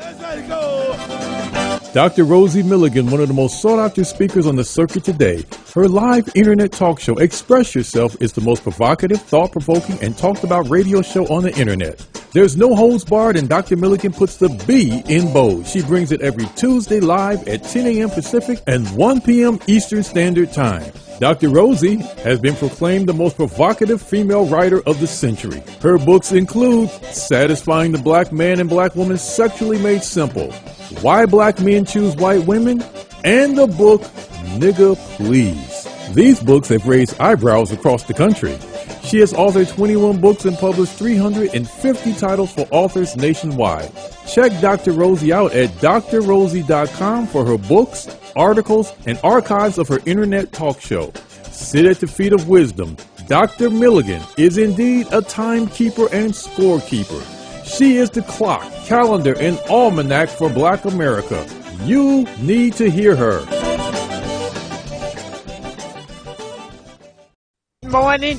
Let's go. Dr. Rosie Milligan, one of the most sought-after speakers on the circuit today. Her live internet talk show, Express Yourself, is the most provocative, thought-provoking, and talked-about radio show on the internet. There's no holds barred, and Dr. Milligan puts the B in bold. She brings it every Tuesday live at 10 a.m. Pacific and 1 p.m. Eastern Standard Time. Dr. Rosie has been proclaimed the most provocative female writer of the century. Her books include Satisfying the Black Man and Black Woman Sexually Made Simple, Why Black Men Choose White Women, and the book Nigga Please. These books have raised eyebrows across the country. She has authored 21 books and published 350 titles for authors nationwide. Check Dr. Rosie out at drrosie.com for her books, articles, and archives of her internet talk show. Sit at the feet of wisdom. Dr. Milligan is indeed a timekeeper and scorekeeper. She is the clock, calendar, and almanac for Black America. You need to hear her.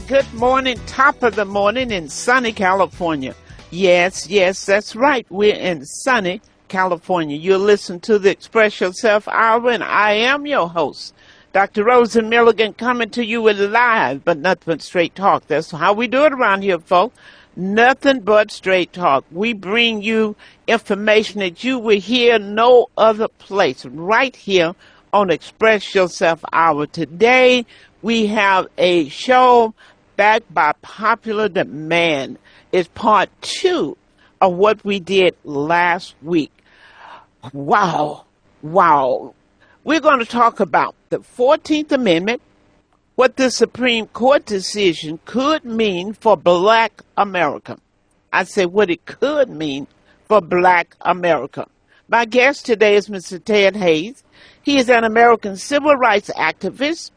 Good morning, top of the morning in sunny California. Yes, that's right. We're in sunny California. You'll listen to the Express Yourself Hour, and I am your host, Dr. Rosie Milligan, coming to you with live, but nothing but straight talk. That's how we do it around here, folks. Nothing but straight talk. We bring you information that you will hear no other place, right here on Express Yourself Hour. Today, we have a show backed by popular demand. It's part 2 of what we did last week. Wow. We're going to talk about the 14th Amendment, what the Supreme Court decision could mean for Black America. I say what it could mean for Black America. My guest today is Mr. Ted Hayes. He is an American civil rights activist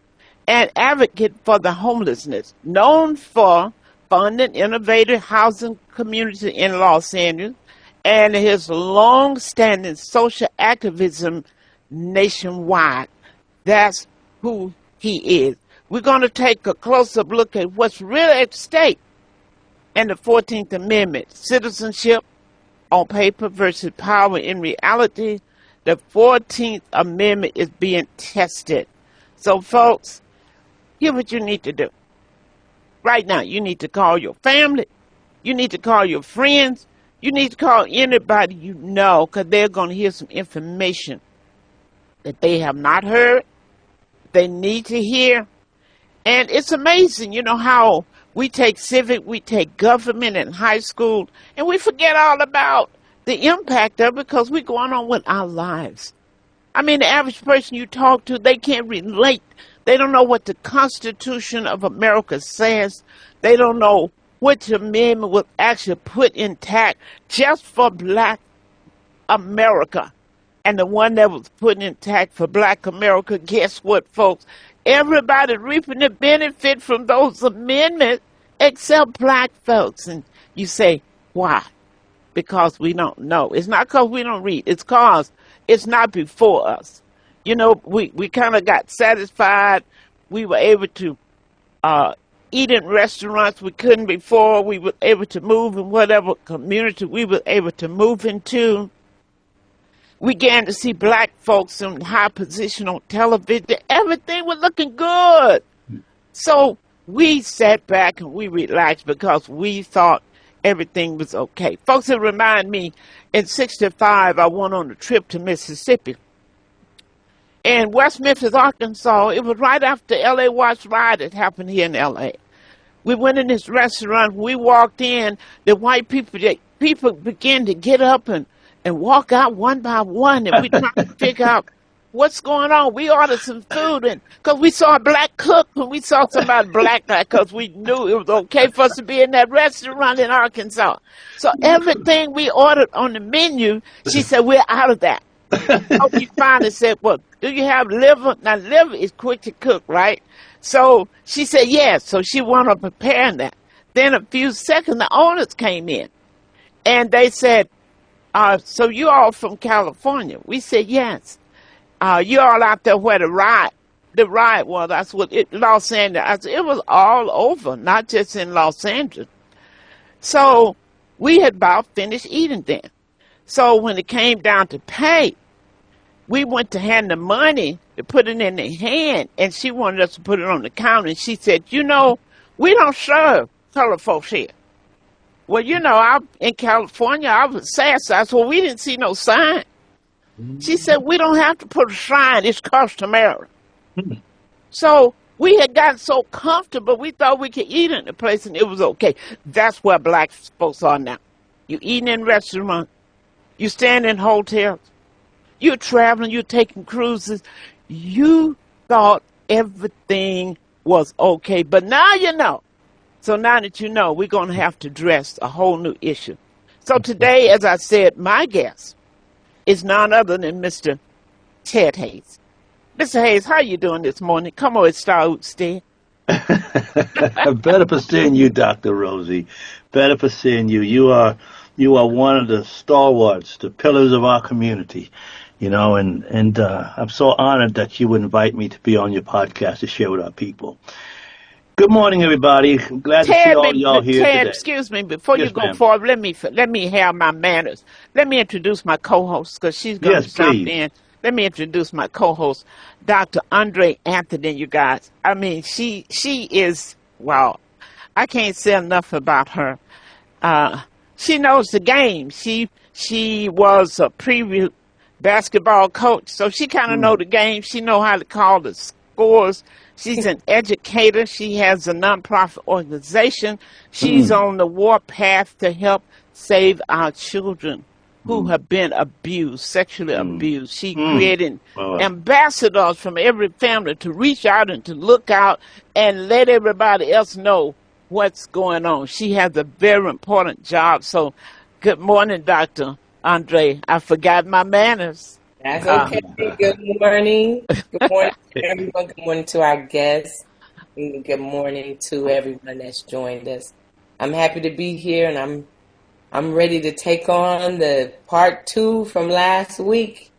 and advocate for the homelessness, known for funding innovative housing communities in Los Angeles and his long-standing social activism nationwide. That's who he is. We're going to take a closer look at what's really at stake in the 14th Amendment. Citizenship on paper versus power in reality. The 14th Amendment is being tested. So, folks, here's what you need to do. Right now, you need to call your family. You need to call your friends. You need to call anybody you know, because they're going to hear some information that they have not heard, they need to hear. And it's amazing, how we take civic, we take government in high school, and we forget all about the impact of it because we're going on with our lives. I mean, the average person you talk to, they can't relate. They don't know what the Constitution of America says. They don't know which amendment was actually put intact just for Black America. And the one that was put intact for Black America, guess what, folks? Everybody reaping the benefit from those amendments except Black folks. And you say, why? Because we don't know. It's not because we don't read. It's because it's not before us. We kind of got satisfied. We were able to eat in restaurants we couldn't before. We were able to move in whatever community we were able to move into. We began to see Black folks in high position on television. Everything was looking good. So we sat back and we relaxed because we thought everything was okay. Folks, it remind me, in 65, I went on a trip to Mississippi. In West Memphis, Arkansas, it was right after L.A. Watch riot that happened here in L.A. We went in this restaurant. We walked in. The white people began to get up and walk out one by one, and we trying to figure out what's going on. We ordered some food, and because we saw a Black cook, and we saw somebody Black, because we knew it was okay for us to be in that restaurant in Arkansas. So everything we ordered on the menu, she said, we're out of that. So we finally said, well, do you have liver? Now, liver is quick to cook, right? So she said, yes. So she wound up preparing that. Then a few seconds, the owners came in, and they said, so you all from California? We said, yes. You all out there where the riot was. That's what Los Angeles. It was all over, not just in Los Angeles. So we had about finished eating then. So when it came down to pay, we went to hand the money to put it in their hand, and she wanted us to put it on the counter. And she said, you know, we don't serve colored folks here. Well, you know, in California, I was sad. So I said, well, we didn't see no sign. She said, we don't have to put a sign. It's customary. So we had gotten so comfortable, we thought we could eat in the place, and it was okay. That's where black folks are now. You eating in restaurants. You stand in hotels. You're traveling. You're taking cruises. You thought everything was okay. But now you know. So now that you know, we're going to have to address a whole new issue. So today, as I said, my guest is none other than Mr. Ted Hayes. Mr. Hayes, how you doing this morning? Come on, start stay. Better for seeing you, Dr. Rosie. Better for seeing you. You are one of the stalwarts, the pillars of our community. You know, and I'm so honored that you would invite me to be on your podcast to share with our people. Good morning, everybody. I'm glad to see all y'all here Ted, today. excuse me, before Yes, you go ma'am. forward, let me have my manners. Let me introduce my co-host, because she's going to jump please. in. Let me introduce my co-host, Dr. Andre Anthony, you guys. I mean, she is, wow, I can't say enough about her. She knows the game. She was a previous basketball coach, so she kind of know the game. She know how to call the scores. She's an educator. She has a nonprofit organization. She's on the warpath to help save our children who have been abused, sexually abused. She created ambassadors from every family to reach out and to look out and let everybody else know what's going on. She has a very important job. So good morning, Dr. Andre. I forgot my manners. That's okay. Good morning. Good morning to everyone. Good morning to our guests. And good morning to everyone that's joined us. I'm happy to be here, and I'm ready to take on the part 2 from last week.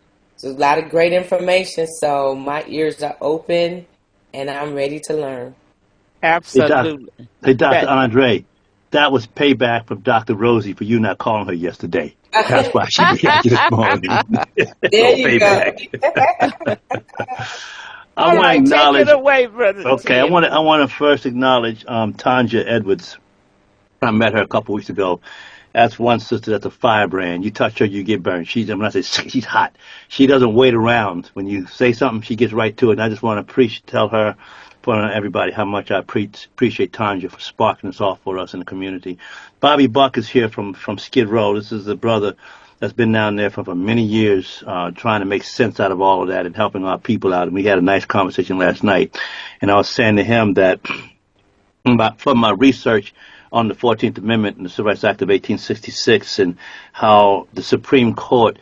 There's a lot of great information, so my ears are open, and I'm ready to learn. Absolutely. Hey, Dr. Andre, that was payback from Dr. Rosie for you not calling her yesterday. That's why she be here this morning. There you go. I want to acknowledge. Take it away, brother. Okay, Ted. I want to first acknowledge Tanja Edwards. I met her a couple weeks ago. That's one sister that's a firebrand. You touch her, you get burned. When I say she's hot, she doesn't wait around. When you say something, she gets right to it. And I just want to tell her, for everybody, how much I appreciate Tanja for sparking this off for us in the community. Bobby Buck is here from Skid Row. This is the brother that's been down there for many years, trying to make sense out of all of that and helping our people out. And we had a nice conversation last night. And I was saying to him that from my research on the 14th Amendment and the Civil Rights Act of 1866 and how the Supreme Court,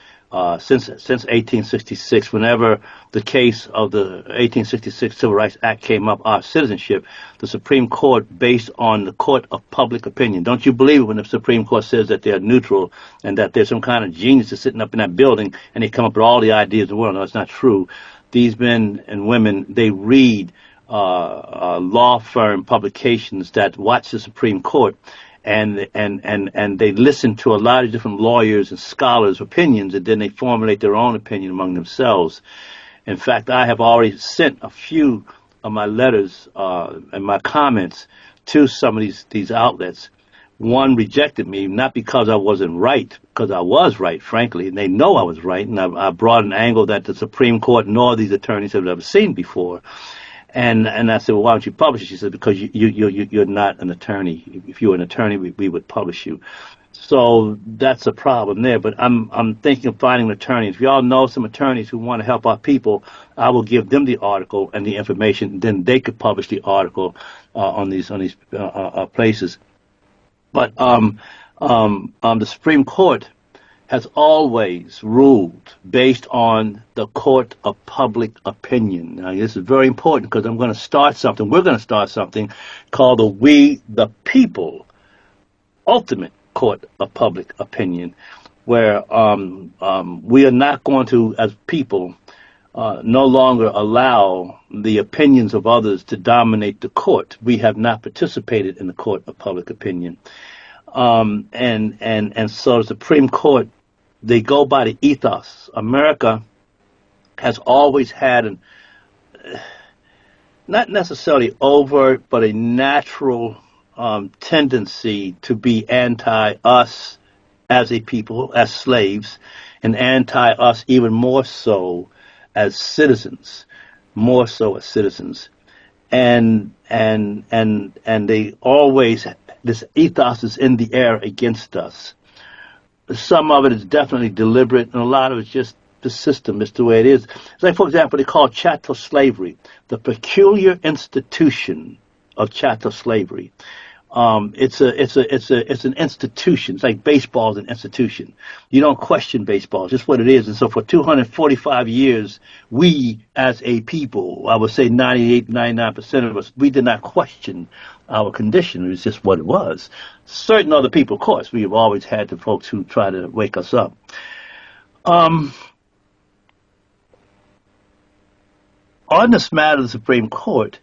since 1866, whenever the case of the 1866 Civil Rights Act came up, our citizenship, the Supreme Court, based on the court of public opinion. Don't you believe it when the Supreme Court says that they're neutral and that there's some kind of genius sitting up in that building and they come up with all the ideas in the world? No, it's not true. These men and women, they read law firm publications that watch the Supreme Court, and they listen to a lot of different lawyers and scholars' opinions, and then they formulate their own opinion among themselves. In fact, I have already sent a few of my letters and my comments to some of these outlets. One rejected me, not because I wasn't right, because I was right, frankly, and they know I was right, and I brought an angle that the Supreme Court nor these attorneys have ever seen before. And I said, well, why don't you publish it? She said, because you're not an attorney. If you were an attorney, we would publish you. So that's a problem there. But I'm thinking of finding an attorney. If y'all know some attorneys who want to help our people, I will give them the article and the information. Then they could publish the article on these places. But the Supreme Court has always ruled based on the court of public opinion. Now, this is very important because I'm going to start something. We're going to start something called the We the People Ultimate Court of Public Opinion, where we are not going to, as people, no longer allow the opinions of others to dominate the court. We have not participated in the court of public opinion. And so the Supreme Court they go by the ethos. America has always had an not necessarily overt, but a natural tendency to be anti-us as a people, as slaves, and anti-us even more so as citizens, more so as citizens. And they always, this ethos is in the air against us. Some of it is definitely deliberate, and a lot of it's just the system. It's the way it is. It's like, for example, they call chattel slavery the peculiar institution of chattel slavery. It's an institution. It's like baseball is an institution. You don't question baseball, it's just what it is. And so for 245 years, we as a people, I would say 98, 99% of us, we did not question our condition. It was just what it was. Certain other people, of course, we have always had the folks who try to wake us up. On this matter of the Supreme Court,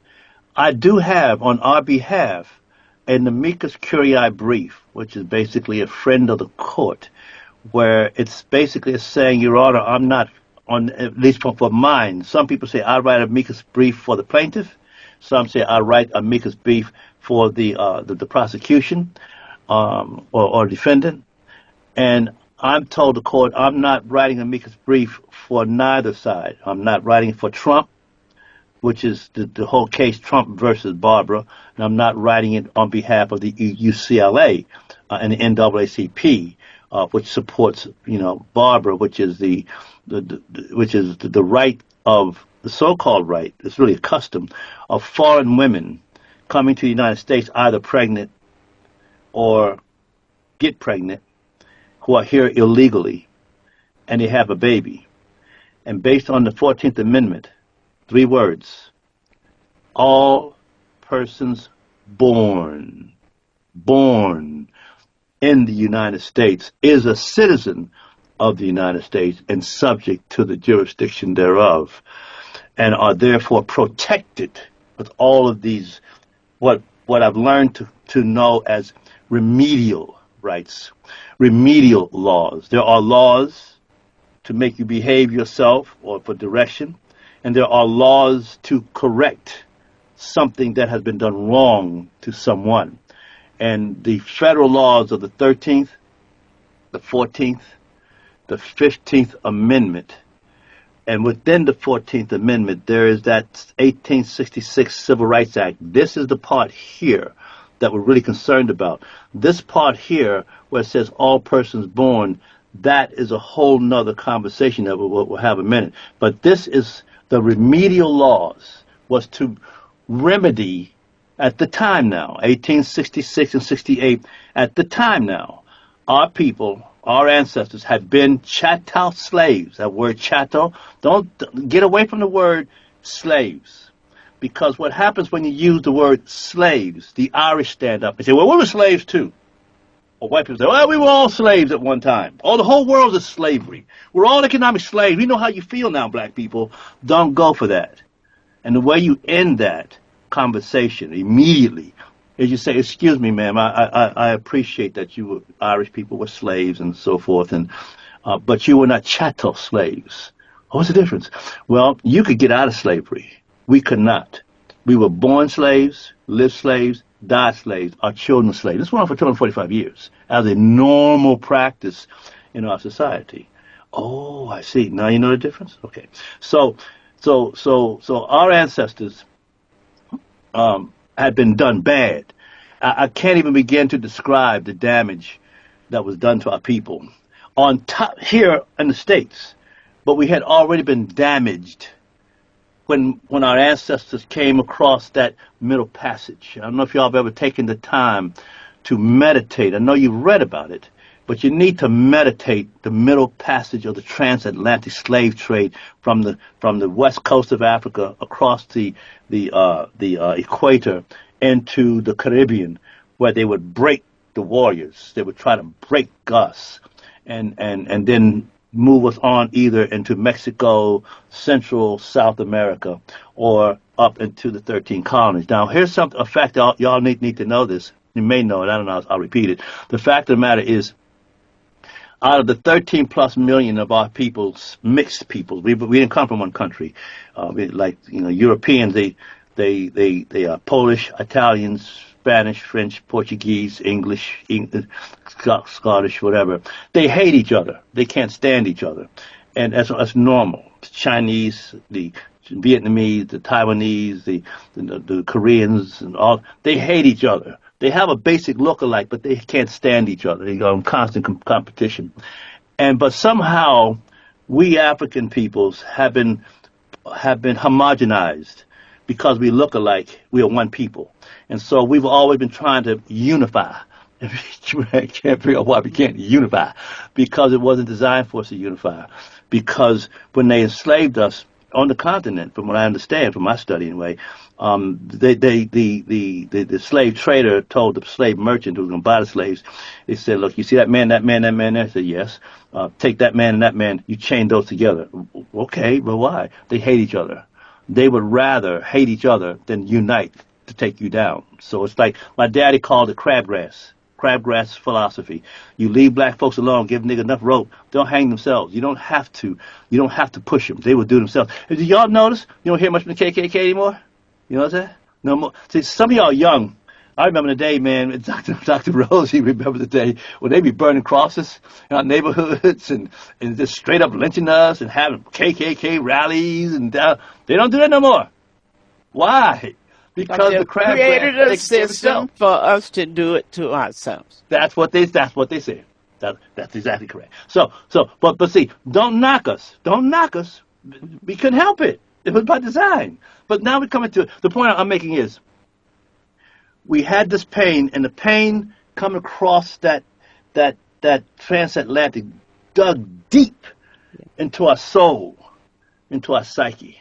I do have on our behalf an amicus curiae brief, which is basically a friend of the court, where it's basically saying, Your Honor, I'm not, on at least for mine. Some people say I write amicus brief for the plaintiff. Some say I write amicus brief for the prosecution or defendant. And I'm told the court I'm not writing amicus brief for neither side. I'm not writing for Trump, which is the whole case, Trump versus Barbara, and I'm not writing it on behalf of the UCLA and the NAACP, which supports, Barbara, which is the right of the so-called right. It's really a custom of foreign women coming to the United States, either pregnant or get pregnant, who are here illegally, and they have a baby, and based on the 14th Amendment. 3 words: all persons born in the United States is a citizen of the United States and subject to the jurisdiction thereof, and are therefore protected with all of these, what I've learned to know as remedial rights, remedial laws. There are laws to make you behave yourself or for direction, and there are laws to correct something that has been done wrong to someone. And the federal laws of the 13th, the 14th, the 15th Amendment, and within the 14th Amendment, there is that 1866 Civil Rights Act. This is the part here that we're really concerned about. This part here, where it says all persons born, that is a whole nother conversation that we'll have in a minute. But this is the remedial laws, was to remedy at the time now, 1866 and 68, at the time now, our people, our ancestors had been chattel slaves. That word chattel, don't get away from the word slaves. Because what happens when you use the word slaves, the Irish stand up and say, well, we were slaves too. Or white people say, well, we were all slaves at one time. Oh, the whole world is slavery. We're all economic slaves. We know how you feel now, black people. Don't go for that. And the way you end that conversation immediately is you say, excuse me, ma'am, I appreciate that you Irish people were slaves and so forth, and but you were not chattel slaves. What's the difference? Well, you could get out of slavery. We could not. We were born slaves, lived slaves, died slaves, our children slaves. This went on for 245 years as a normal practice in our society. Oh, I see. Now you know the difference? Okay. So our ancestors had been done bad. I can't even begin to describe the damage that was done to our people on top here in the States, but we had already been damaged when our ancestors came across that Middle Passage. I don't know if y'all have ever taken the time to meditate. I know you've read about it, but you need to meditate the Middle Passage of the transatlantic slave trade from the west coast of Africa across the equator into the Caribbean, where they would break the warriors. They would try to break us and then move us on either into Mexico, Central, South America, or up into the 13 colonies. Now, here's a fact y'all need to know this. You may know it. I don't know. I'll repeat it. The fact of the matter is, out of the 13 plus million of our peoples, mixed peoples, we didn't come from one country. Europeans, they are Polish, Italians, Spanish, French, Portuguese, English, Scottish, whatever. They hate each other. They can't stand each other, and that's normal. The Chinese, the Vietnamese, the Taiwanese, the Koreans, and all, they hate each other. They have a basic look-alike, but they can't stand each other. They go in constant competition. But somehow, we African peoples have been homogenized because we look alike. We are one people. And so we've always been trying to unify. I can't figure out why we can't unify, because it wasn't designed for us to unify. Because when they enslaved us on the continent, from what I understand, from my study anyway, the slave trader told the slave merchant who was going to buy the slaves, he said, look, you see that man there? I said, yes. Take that man and that man, you chain those together. Okay, but why? They hate each other. They would rather hate each other than unite to take you down. So it's like my daddy called it crabgrass philosophy. You leave black folks alone, give nigga enough rope, they'll hang themselves. You don't have to push them. They will do themselves. And do y'all notice you don't hear much from the KKK anymore? You know what I'm saying? No more. See, some of y'all young. I remember the day, man, Dr. Rosie remember the day when they be burning crosses in our neighborhoods and just straight up lynching us and having KKK rallies and they don't do that no more. Why? Because the crab created a system for us to do it to ourselves. That's what they said. That's exactly correct. But see, don't knock us. Don't knock us. We couldn't help it. It was by design. But now we're coming to the point I'm making is we had this pain, and the pain coming across that transatlantic dug deep into our soul, into our psyche.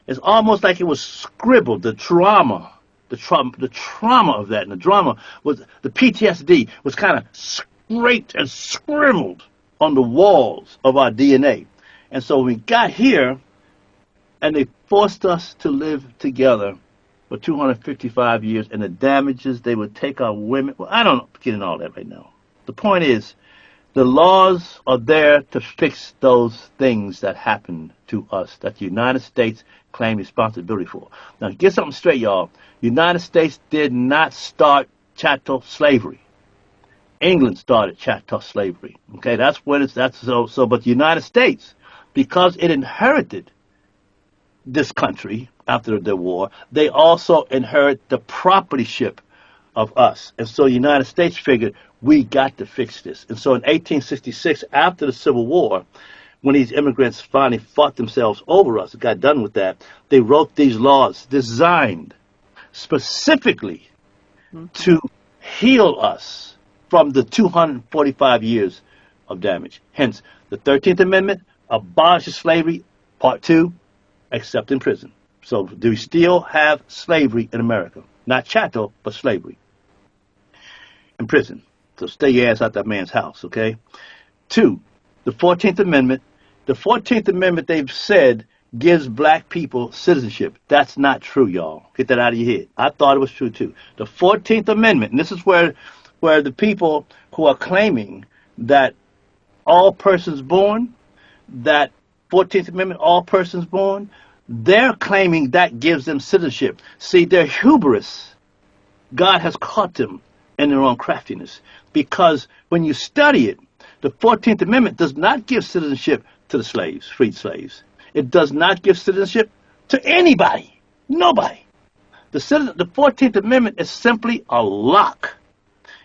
It's almost like it was scribbled, the trauma of that, and the drama was, the PTSD was kind of scraped and scribbled on the walls of our DNA. And so we got here, and they forced us to live together for 255 years, and the damages they would take our women. Well, I don't get into all that right now. The point is, the laws are there to fix those things that happened to us that the United States claim responsibility for. Now, get something straight, y'all. United States did not start chattel slavery. England started chattel slavery. Okay, that's so. But the United States, because it inherited this country after the war, they also inherit the propertyship of us. And so the United States figured, we got to fix this. And so in 1866, after the Civil War, when these immigrants finally fought themselves over us, got done with that, they wrote these laws designed specifically to heal us from the 245 years of damage. Hence, the 13th Amendment abolishes slavery, Part 2, except in prison. So do we still have slavery in America? Not chattel, but slavery. In prison. So stay your ass out that man's house, okay? 2, the 14th Amendment. The 14th Amendment, they've said, gives black people citizenship. That's not true, y'all. Get that out of your head. I thought it was true, too. The 14th Amendment, and this is where the people who are claiming that all persons born, that 14th Amendment, all persons born, they're claiming that gives them citizenship. See, their hubris, God has caught them in their own craftiness. Because when you study it, the 14th Amendment does not give citizenship to the slaves, freed slaves. It does not give citizenship to anybody, nobody. The 14th Amendment is simply a lock.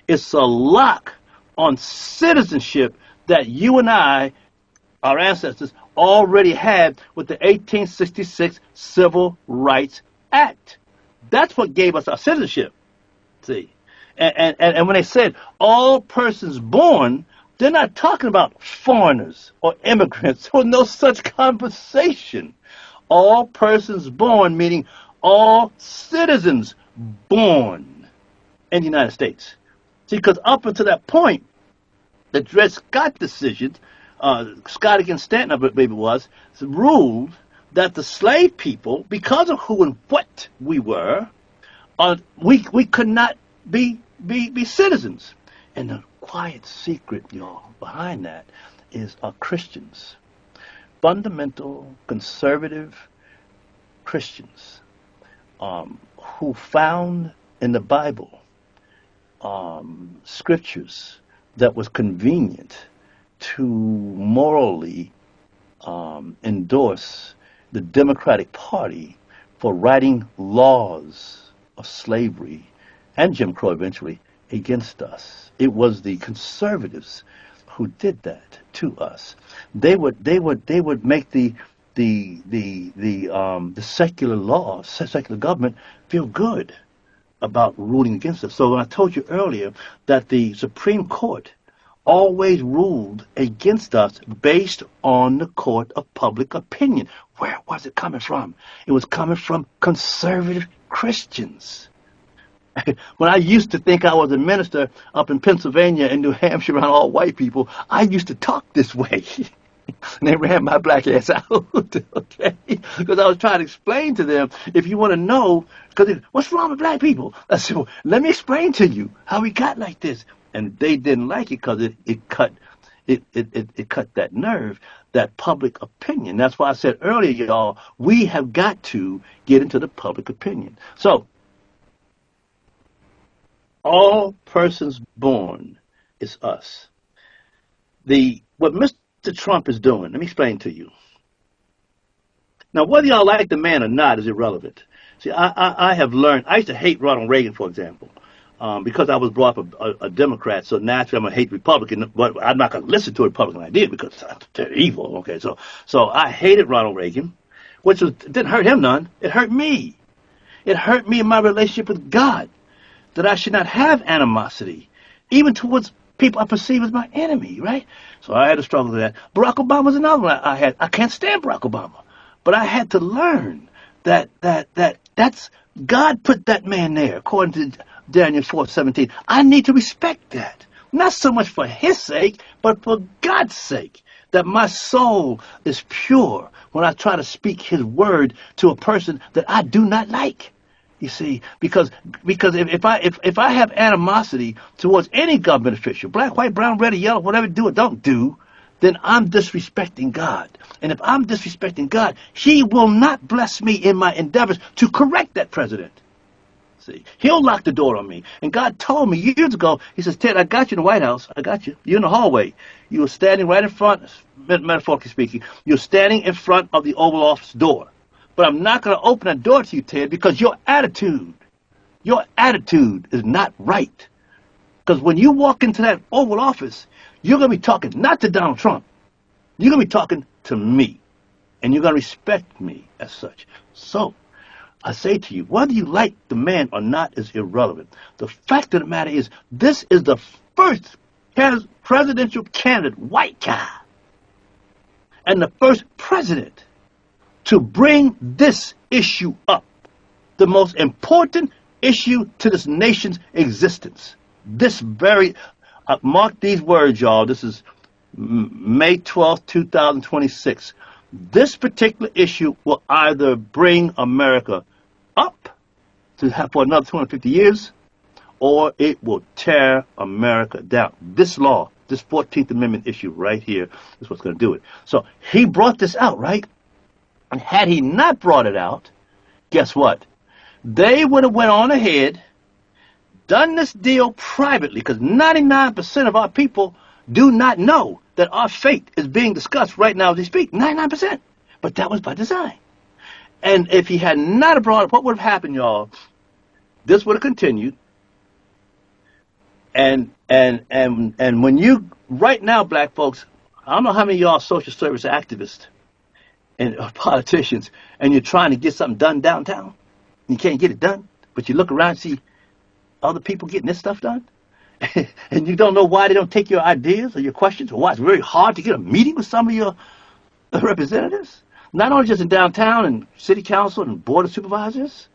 It's a lock on citizenship that you and I, our ancestors, already had with the 1866 Civil Rights Act. That's what gave us our citizenship. See? And when they said all persons born, they're not talking about foreigners or immigrants or no such conversation. All persons born, meaning all citizens born in the United States. See, because up until that point, the Dred Scott decision, Scott against Stanton, I believe it was, ruled that the slave people, because of who and what we were, we could not be citizens. And the quiet secret, y'all, behind that is Christians, fundamental conservative Christians, who found in the Bible scriptures that was convenient to morally endorse the Democratic Party for writing laws of slavery and Jim Crow eventually against us. It was the conservatives who did that to us. They would make the secular law, secular government feel good about ruling against us. So when I told you earlier that the Supreme Court always ruled against us based on the court of public opinion. Where was it coming from? It was coming from conservative Christians. When I used to think I was a minister up in Pennsylvania and New Hampshire around all white people, I used to talk this way. And they ran my black ass out, okay? Because I was trying to explain to them, if you want to know, because what's wrong with black people? I said, well, let me explain to you how we got like this. And they didn't like it because it cut that nerve, that public opinion. That's why I said earlier, y'all, we have got to get into the public opinion. So, all persons born is us. What Mr. Trump is doing, let me explain to you. Now, whether y'all like the man or not is irrelevant. See, I have learned, I used to hate Ronald Reagan, for example, because I was brought up a Democrat, so naturally I'm going to hate Republican, but I'm not going to listen to a Republican idea because they're evil, okay? So I hated Ronald Reagan, which didn't hurt him none. It hurt me. It hurt me in my relationship with God, that I should not have animosity, even towards people I perceive as my enemy, right? So I had to struggle with that. Barack Obama was another one I had. I can't stand Barack Obama, but I had to learn that's God put that man there, according to Daniel 4:17. I need to respect that, not so much for his sake, but for God's sake, that my soul is pure when I try to speak his word to a person that I do not like. You see, because if I have animosity towards any government official, black, white, brown, red, or yellow, whatever do or don't do, then I'm disrespecting God. And if I'm disrespecting God, he will not bless me in my endeavors to correct that president. See, he'll lock the door on me. And God told me years ago, he says, Ted, I got you in the White House. I got you. You're in the hallway. You were standing right in front, metaphorically speaking, you're standing in front of the Oval Office door. But I'm not going to open that door to you, Ted, because your attitude is not right. Because when you walk into that Oval Office, you're going to be talking not to Donald Trump. You're going to be talking to me. And you're going to respect me as such. So, I say to you, whether you like the man or not is irrelevant. The fact of the matter is, this is the first presidential candidate, white guy, and the first president to bring this issue up, the most important issue to this nation's existence. This very, mark these words, y'all. This is May 12th, 2026. This particular issue will either bring America up for another 250 years, or it will tear America down. This law, this 14th Amendment issue right here is what's going to do it. So he brought this out, right? And had he not brought it out, guess what? They would have went on ahead, done this deal privately, because 99% of our people do not know that our fate is being discussed right now as we speak. 99%. But that was by design. And if he had not brought it, what would have happened, y'all? This would have continued. And when you, right now, black folks, I don't know how many of y'all are social service activists and politicians, and you're trying to get something done downtown. You can't get it done, but you look around and see other people getting this stuff done. And you don't know why they don't take your ideas or your questions, or why it's very hard to get a meeting with some of your representatives. Not only just in downtown and city council and board of supervisors,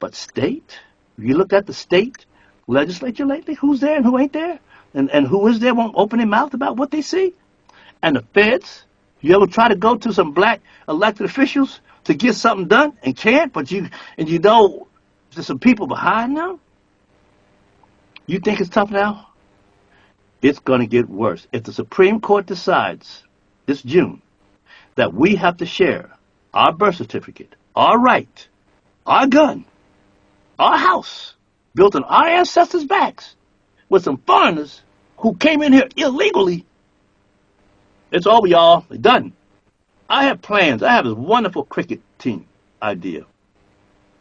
but state. If you looked at the state legislature lately, who's there and who ain't there? And who is there won't open their mouth about what they see? And the feds. You ever try to go to some black elected officials to get something done and can't, but you know there's some people behind them? You think it's tough now? it's going to get worse. If the Supreme Court decides this June that we have to share our birth certificate, our right, our gun, our house, built on our ancestors' backs, with some foreigners who came in here illegally, it's over, y'all. It's done. I have plans. I have this wonderful cricket team idea.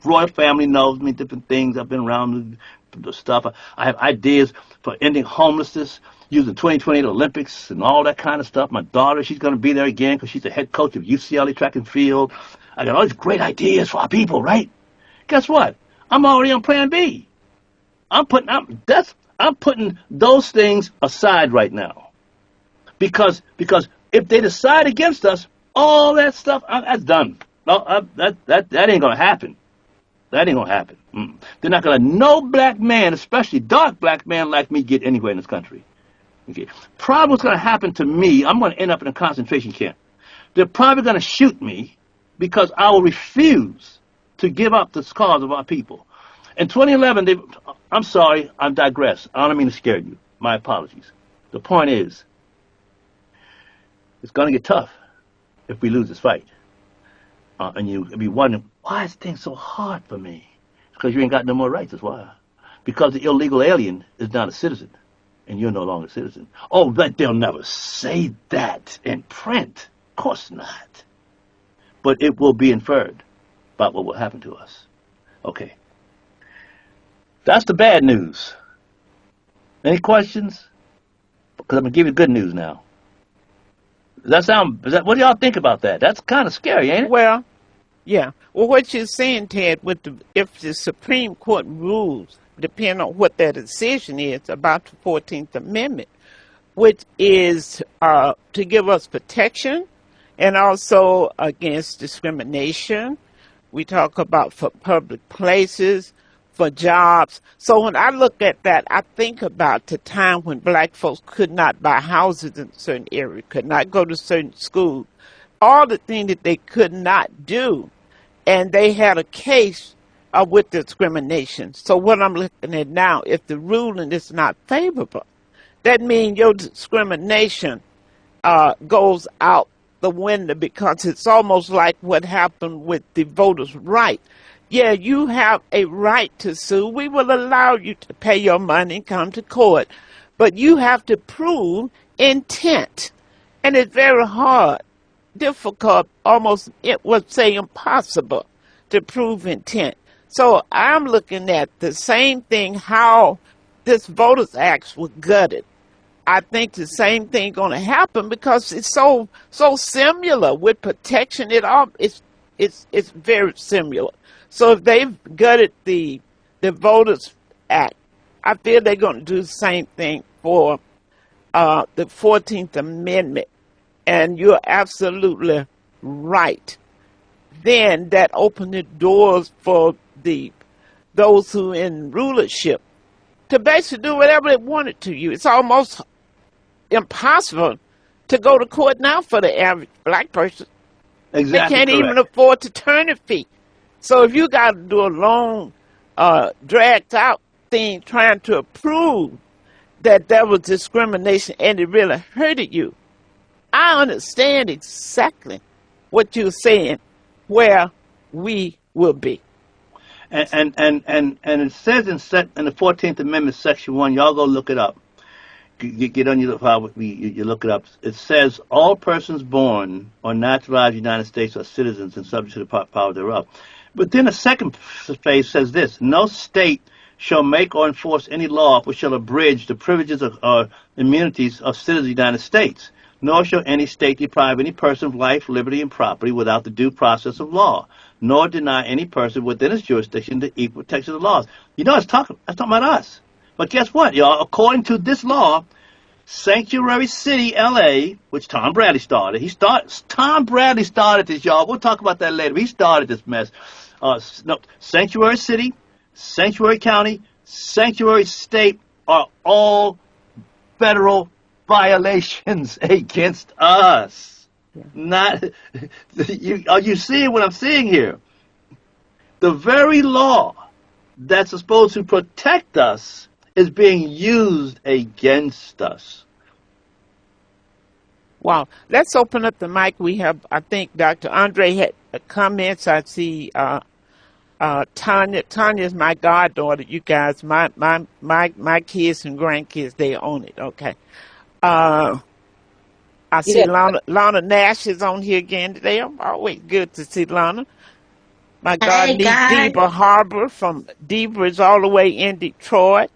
Royal family knows me, different things. I've been around the stuff. I have ideas for ending homelessness, using 2020 Olympics and all that kind of stuff. My daughter, she's going to be there again because she's the head coach of UCLA track and field. I got all these great ideas for our people, right? Guess what? I'm already on plan B. I'm putting those things aside right now. Because if they decide against us, all that stuff, that's done. No, that ain't going to happen. That ain't going to happen. They're not going to let no black man, especially dark black man like me, get anywhere in this country. Okay. Probably what's going to happen to me, I'm going to end up in a concentration camp. They're probably going to shoot me because I will refuse to give up the cause of our people. In 2011, I'm sorry, I digress. I don't mean to scare you. My apologies. The point is, it's going to get tough if we lose this fight. And you'll be wondering, why is things so hard for me? It's because you ain't got no more rights, that's why. Because the illegal alien is not a citizen, and you're no longer a citizen. Oh, but they'll never say that in print. Of course not. But it will be inferred about what will happen to us. Okay. That's the bad news. Any questions? Because I'm going to give you good news now. What do y'all think about that? That's kind of scary, ain't it? Well, yeah. Well, what you're saying, Ted, if the Supreme Court rules, depending on what their decision is about the 14th Amendment, which is to give us protection and also against discrimination. We talk about for public places, for jobs. So when I look at that, I think about the time when black folks could not buy houses in certain areas, could not go to certain schools, all the things that they could not do. And they had a case with discrimination. So what I'm looking at now, if the ruling is not favorable, that means your discrimination goes out the window, because it's almost like what happened with the voters' right. Yeah, you have a right to sue. We will allow you to pay your money and come to court, but you have to prove intent. And it's very hard, difficult, almost, it would say impossible to prove intent. So I'm looking at the same thing, how this Voters Act was gutted. I think the same thing going to happen because it's so similar with protection. It's very similar. So if they've gutted the Voters Act, I feel they're going to do the same thing for the 14th Amendment. And you're absolutely right. Then that opened the doors for those who in rulership to basically do whatever they wanted to you. It's almost impossible to go to court now for the average black person. Exactly. They can't correct. even afford attorney fee. So if you got to do a long, dragged out thing trying to prove that there was discrimination and it really hurted you, I understand exactly what you're saying, where we will be. And it says in the 14th Amendment, Section 1, y'all go look it up. You get on your file with me, you look it up. It says, all persons born or naturalized United States are citizens and subject to the power thereof. But then the second phrase says this: no state shall make or enforce any law which shall abridge the privileges or immunities of citizens of the United States, nor shall any state deprive any person of life, liberty, and property without the due process of law, nor deny any person within its jurisdiction the equal protection of the laws. You know, that's talking about us. But guess what, y'all? According to this law, Sanctuary City, L.A., which Tom Bradley started. Tom Bradley started this, y'all. We'll talk about that later. He started this mess. Sanctuary City, Sanctuary County, Sanctuary State are all federal violations against us. Yeah. Are you seeing what I'm seeing here? The very law that's supposed to protect us is being used against us. Wow. Let's open up the mic. We have, I think, Dr. Andre had comments. I see Tanya. Tanya's my goddaughter. You guys, my kids and grandkids, they own it. Okay. I see Yeah. Lana Nash is on here again today. I'm always good to see Lana. My God, Hey need guys. Deba Harbor from Deba is all the way in Detroit.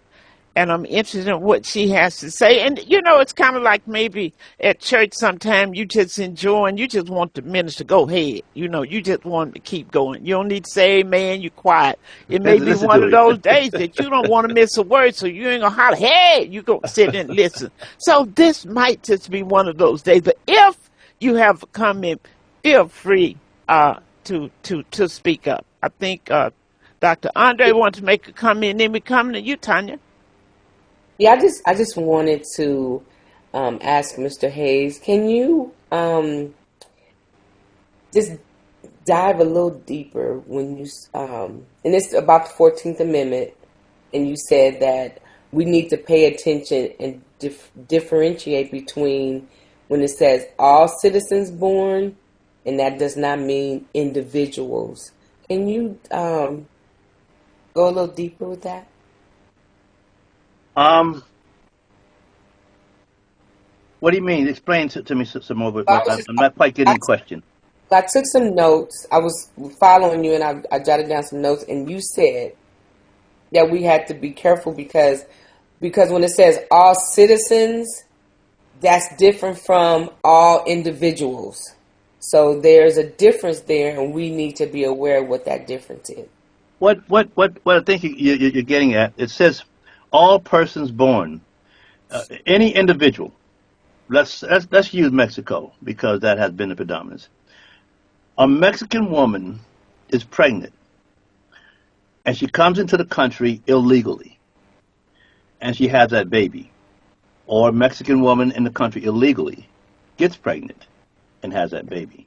And I'm interested in what she has to say. And, you know, it's kind of like maybe at church sometime you just enjoying, you just want the minister to go ahead. You know, you just want him to keep going. You don't need to say amen, you're quiet. It may be Listen one to of him. those days that you don't want to miss a word, so you ain't going to holler, hey, you going to sit and listen. So this might just be one of those days. But if you have a comment, feel free to speak up. I think Dr. Andre wants to make a comment, then we come to you, Tanya. Yeah, I just wanted to ask Mr. Hayes, can you just dive a little deeper when you and it's about the 14th Amendment, and you said that we need to pay attention and differentiate between when it says all citizens born, and that does not mean individuals. Can you go a little deeper with that? What do you mean? Explain to me some more. I was just, I'm not quite getting I, your question. I took some notes. I was following you, and I jotted down some notes. And you said that we had to be careful because when it says all citizens, that's different from all individuals. So there's a difference there, and we need to be aware of what that difference is. What I think you're getting at? It says all persons born, any individual. Let's use Mexico because that has been the predominance. A Mexican woman is pregnant, and she comes into the country illegally, and she has that baby. Or a Mexican woman in the country illegally gets pregnant and has that baby.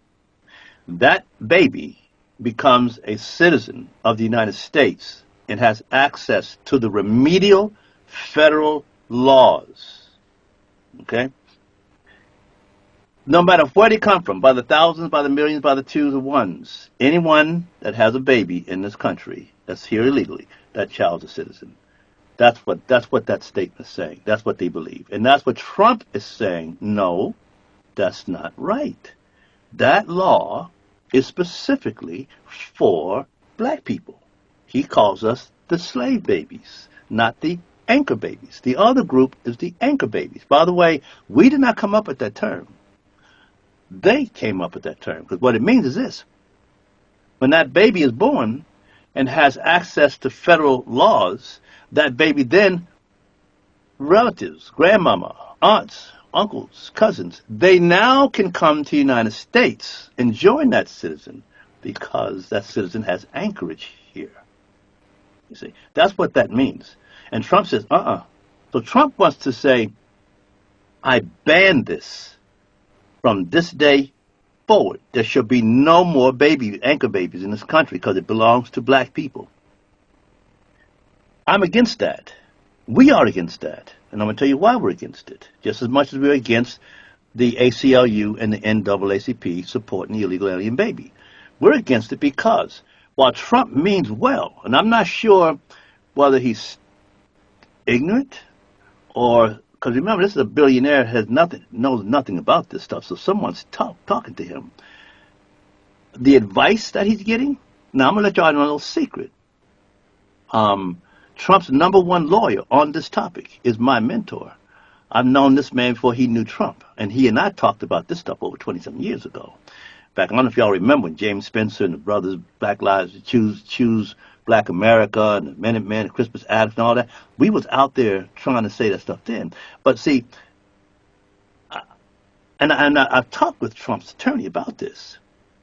That baby becomes a citizen of the United States and has access to the remedial federal laws. Okay? No matter where they come from, by the thousands, by the millions, by the twos and ones, anyone that has a baby in this country that's here illegally, that child's a citizen. That's what that statement is saying. That's what they believe. And that's what Trump is saying. No, that's not right. That law is specifically for black people. He calls us the slave babies, not the anchor babies. The other group is the anchor babies. By the way, we did not come up with that term. They came up with that term, because what it means is this. When that baby is born and has access to federal laws, that baby then, relatives, grandmama, aunts, uncles, cousins, they now can come to the United States and join that citizen because that citizen has anchorage here. You see, that's what that means. And Trump says, So Trump wants to say, I ban this. From this day forward, there shall be no more anchor babies in this country because it belongs to black people. I'm against that. We are against that. And I'm going to tell you why we're against it. Just as much as we're against the ACLU and the NAACP supporting the illegal alien baby. We're against it because while Trump means well, and I'm not sure whether he's ignorant or... Because remember, this is a billionaire, knows nothing about this stuff, so someone's talking to him. The advice that he's getting, now I'm going to let y'all know a little secret. Trump's #1 lawyer on this topic is my mentor. I've known this man before he knew Trump, and he and I talked about this stuff over 20-something years ago. In fact, I don't know if y'all remember when James Spencer and the brothers, Black Lives Choose Black America and the Minutemen and Christmas Adams and all that. We was out there trying to say that stuff then. But see, I've talked with Trump's attorney about this.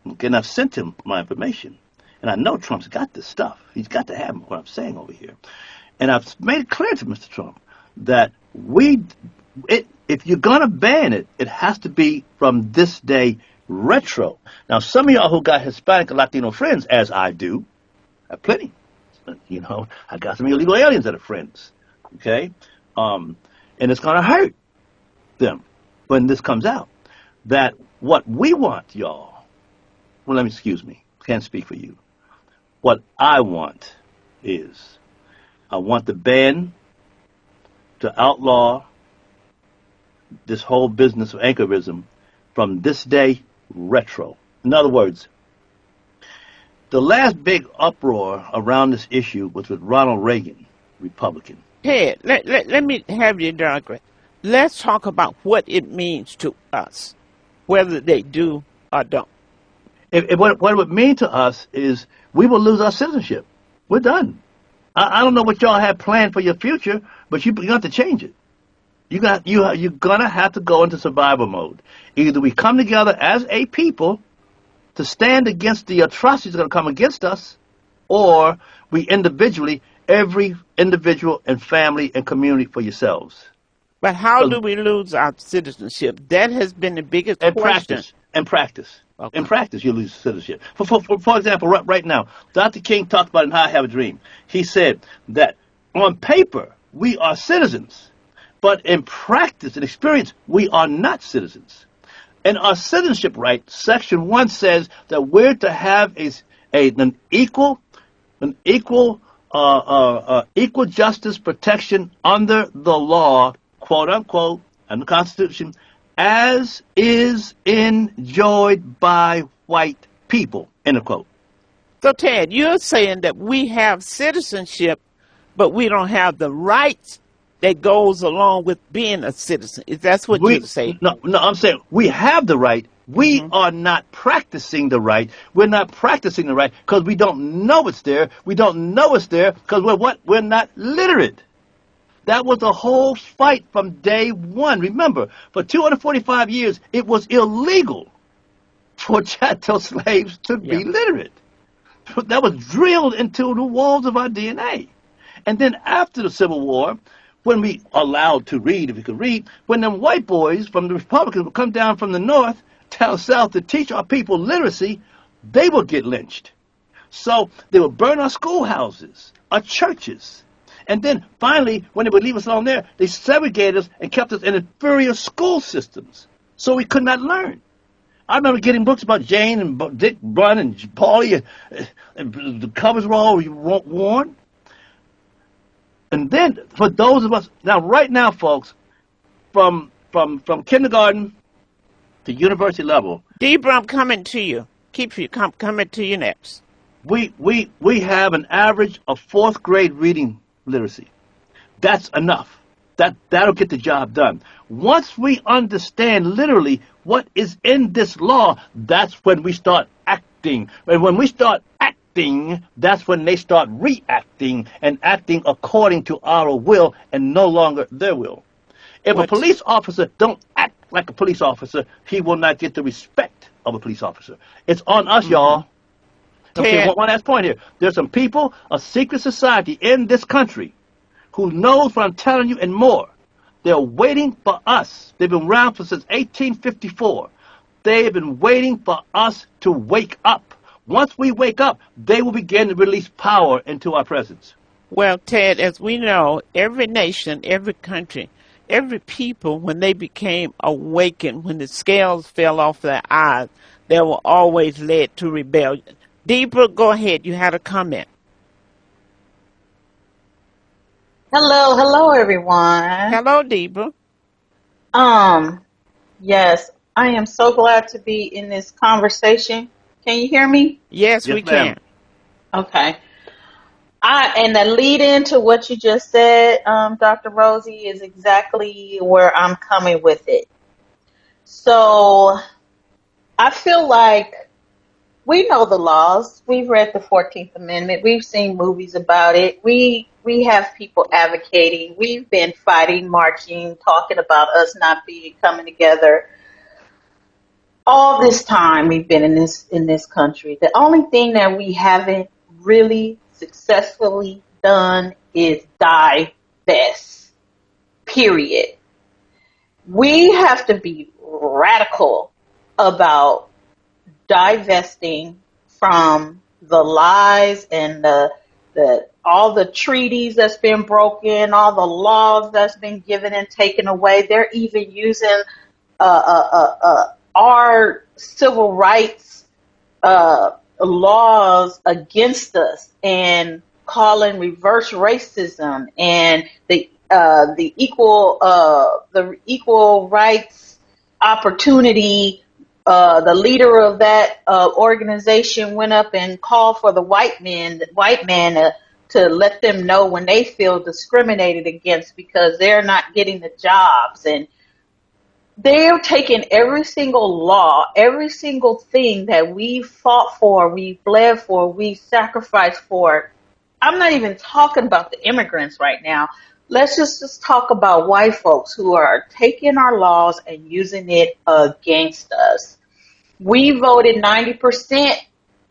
Okay, and I've sent him my information. And I know Trump's got this stuff. He's got to have what I'm saying over here. And I've made it clear to Mr. Trump that if you're going to ban it, it has to be from this day retro. Now, some of y'all who got Hispanic and Latino friends, as I do, I have plenty. You know, I got some illegal aliens that are friends. Okay, and it's going to hurt them when this comes out. That what we want, y'all. Well, let me excuse me. Can't speak for you. What I want is I want the ban to outlaw this whole business of anchorism from this day retro. In other words, the last big uproar around this issue was with Ronald Reagan, Republican. Ted, let me have you diagram. Let's talk about what it means to us, whether they do or don't. What it would mean to us is we will lose our citizenship. We're done. I don't know what y'all have planned for your future, but you have to change it. You're gonna have to go into survival mode. Either we come together as a people to stand against the atrocities that are going to come against us, or we individually, every individual and family and community for yourselves. But how do we lose our citizenship? That has been the biggest question. In practice. Okay. In practice, you lose citizenship. For example, right now, Dr. King talked about in How I Have a Dream. He said that on paper, we are citizens, but in practice and experience, we are not citizens. And our citizenship right, Section 1 says that we're to have an equal justice protection under the law, quote unquote, and the Constitution, as is enjoyed by white people, end of quote. So, Ted, you're saying that we have citizenship, but we don't have the rights that goes along with being a citizen. Is that what you're saying? No, I'm saying we have the right. We are not practicing the right. We're not practicing the right because we don't know it's there. We don't know it's there because we're not literate. That was the whole fight from day one. Remember, for 245 years, it was illegal for chattel slaves to be literate. That was drilled into the walls of our DNA. And then after the Civil War, when we allowed to read, if we could read, when them white boys from the Republicans would come down from the north, down south to teach our people literacy, they would get lynched. So they would burn our schoolhouses, our churches. And then finally, when they would leave us alone there, they segregated us and kept us in inferior school systems. So we could not learn. I remember getting books about Jane and Dick Brun and Paulie, and the covers were all worn. And then, for those of us, now right now, folks, from kindergarten to university level, Deborah, I'm coming to you. Coming to you next. We have an average of 4th grade reading literacy. That's enough. That'll get the job done. Once we understand literally what is in this law, that's when we start acting. And when we start acting, that's when they start reacting and acting according to our will and no longer their will. If a police officer don't act like a police officer, he will not get the respect of a police officer. It's on us, y'all. Okay, one last point here. There's some people, a secret society in this country who knows what I'm telling you and more. They're waiting for us. They've been around since 1854. They've been waiting for us to wake up. Once we wake up, they will begin to release power into our presence. Well, Ted, as we know, every nation, every country, every people, when they became awakened, when the scales fell off their eyes, they were always led to rebellion. Deborah, go ahead. You had a comment. Hello, everyone. Hello, Deborah. Yes, I am so glad to be in this conversation. Can you hear me? Yes, we can. Okay. And the lead into what you just said, Dr. Rosie, is exactly where I'm coming with it. So I feel like we know the laws. We've read the 14th Amendment. We've seen movies about it. We have people advocating. We've been fighting, marching, talking about us not coming together. All this time we've been in this country. The only thing that we haven't really successfully done is divest. Period. We have to be radical about divesting from the lies and the all the treaties that's been broken, all the laws that's been given and taken away. They're even using our civil rights laws against us and calling reverse racism and the equal rights opportunity. The leader of that organization went up and called for the white man to let them know when they feel discriminated against because they're not getting the jobs. And they're taking every single law, every single thing that we fought for, we bled for, we sacrificed for. I'm not even talking about the immigrants right now. Let's just talk about white folks who are taking our laws and using it against us. We voted 90%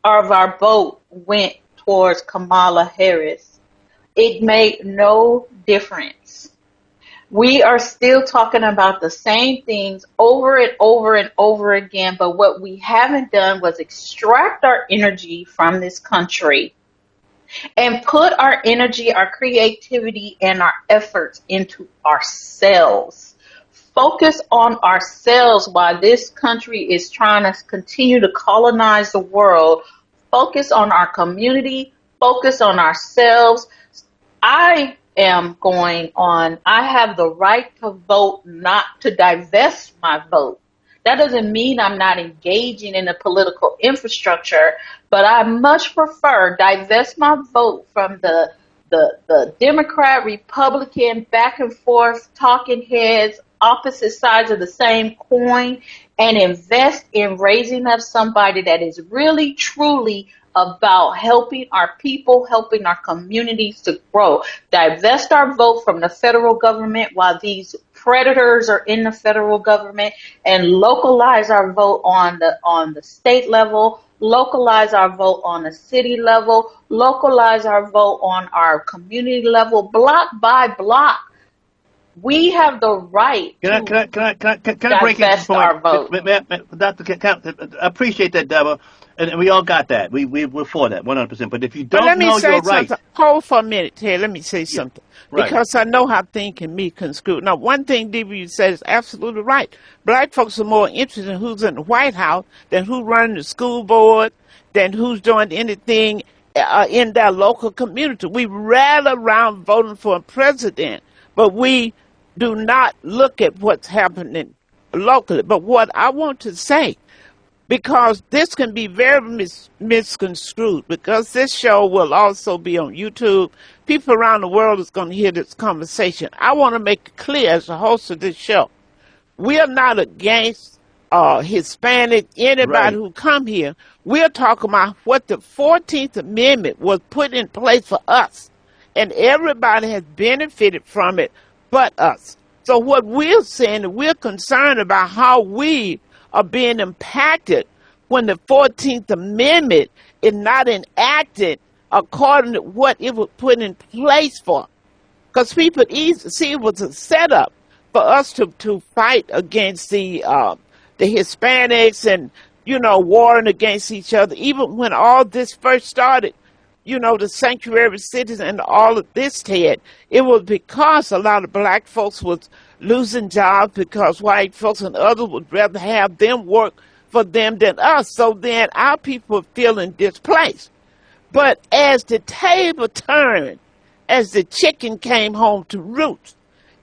of our vote went towards Kamala Harris. It made no difference. We are still talking about the same things over and over and over again, but what we haven't done was extract our energy from this country and put our energy, our creativity, and our efforts into ourselves. Focus on ourselves while this country is trying to continue to colonize the world. Focus on our community. Focus on ourselves. I have the right to vote, not to divest my vote. That doesn't mean I'm not engaging in the political infrastructure, but I much prefer divest my vote from the Democrat, Republican, back and forth, talking heads, opposite sides of the same coin, and invest in raising up somebody that is really, truly about helping our people, helping our communities to grow. Divest our vote from the federal government while these predators are in the federal government, and localize our vote on the state level, localize our vote on the city level, localize our vote on our community level, block by block. We have the right Can I break in divest for our vote. I appreciate that, Deborah, and we all got that. We're for that 100%. But if you But let don't me know say your rights, something. Hold for a minute, Ted. Let me say something. right. Because I know how things can be construed. Now, one thing DB said is absolutely right. Black folks are more interested in who's in the White House than who's running the school board, than who's doing anything in their local community. We rally around voting for a president, but we do not look at what's happening locally. But what I want to say, because this can be very misconstrued, because this show will also be on YouTube. People around the world is going to hear this conversation. I want to make it clear as the host of this show, we are not against Hispanic, anybody Right. who come here. We're talking about what the 14th Amendment was put in place for us, and everybody has benefited from it but us. So what we're saying, we're concerned about how we are being impacted when the 14th Amendment is not enacted according to what it was put in place for. Because people see it was a setup for us to fight against the Hispanics and, warring against each other. Even when all this first started, the sanctuary cities and all of this, Ted, it was because a lot of black folks was losing jobs because white folks and others would rather have them work for them than us. So then our people are feeling displaced. But as the table turned, as the chicken came home to roost,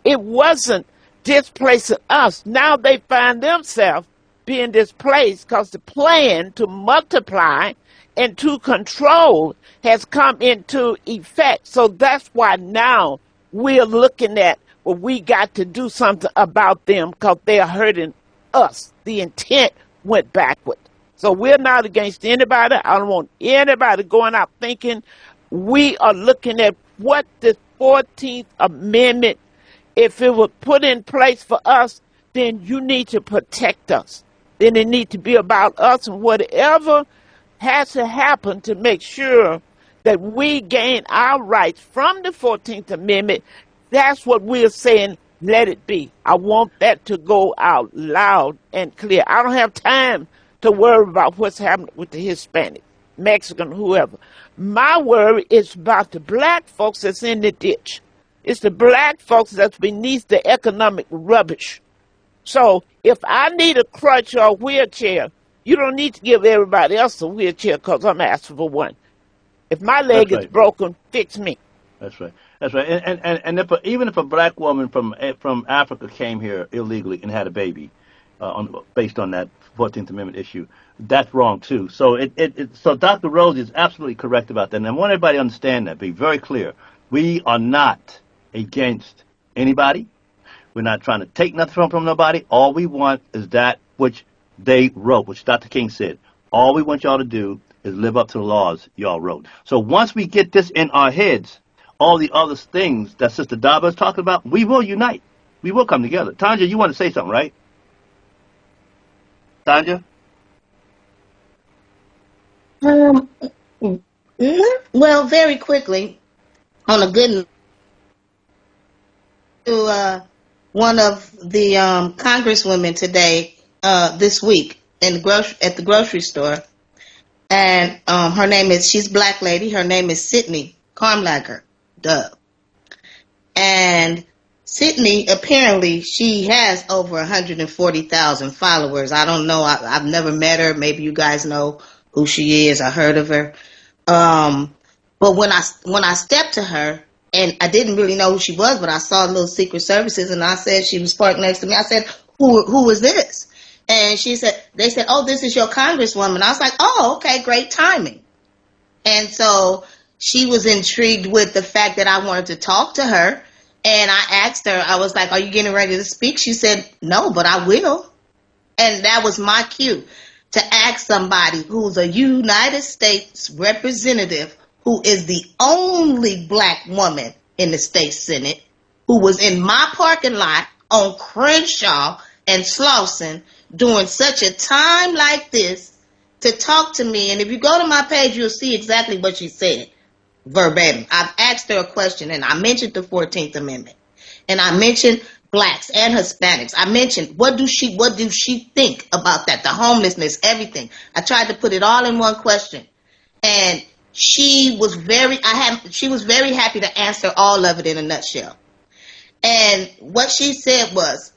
it wasn't displacing us. Now they find themselves being displaced because the plan to multiply and to control has come into effect. So that's why now we're looking at, well, we got to do something about them because they're hurting us. The intent went backward. So we're not against anybody. I don't want anybody going out thinking. We are looking at what the 14th Amendment, if it was put in place for us, then you need to protect us. Then it needs to be about us, and whatever has to happen to make sure that we gain our rights from the 14th Amendment, that's what we're saying, let it be. I want that to go out loud and clear. I don't have time to worry about what's happening with the Hispanics. Mexican, whoever. My worry is about the black folks that's in the ditch. It's the black folks that's beneath the economic rubbish. So if I need a crutch or a wheelchair, you don't need to give everybody else a wheelchair because I'm asking for one. If my leg That's is right. broken, fix me. That's right. That's right. And even if a black woman from Africa came here illegally and had a baby, based on that 14th Amendment issue, that's wrong too. So so Dr. Rose is absolutely correct about that. And I want everybody to understand that. Be very clear. We are not against anybody. We're not trying to take nothing from nobody. All we want is that which they wrote, which Dr. King said. All we want y'all to do is live up to the laws y'all wrote. So once we get this in our heads, all the other things that Sister Daba is talking about, we will unite. We will come together. Tanja, you want to say something, right? Tanja? Um, well, very quickly, on a good note, to one of the congresswomen today, this week, at the grocery store, and she's a black lady. Her name is Sydney Carmlager Dub, and Sydney, apparently, she has over 140,000 followers. I don't know. I've never met her. Maybe you guys know who she is. I heard of her. But when I stepped to her, and I didn't really know who she was, but I saw little Secret Services, and I said, she was parked next to me. I said, who is this? And they said, oh, this is your congresswoman. I was like, oh, okay, great timing. And so she was intrigued with the fact that I wanted to talk to her. And I asked her, I was like, are you getting ready to speak? She said, no, but I will. And that was my cue to ask somebody who's a United States representative, who is the only black woman in the state Senate, who was in my parking lot on Crenshaw and Slauson during such a time like this to talk to me. And if you go to my page, you'll see exactly what she said. Verbatim. I've asked her a question, and I mentioned the 14th Amendment, and I mentioned blacks and Hispanics. I mentioned what do she think about that, the homelessness, everything. I tried to put it all in one question, and she was very happy to answer all of it in a nutshell. And what she said was,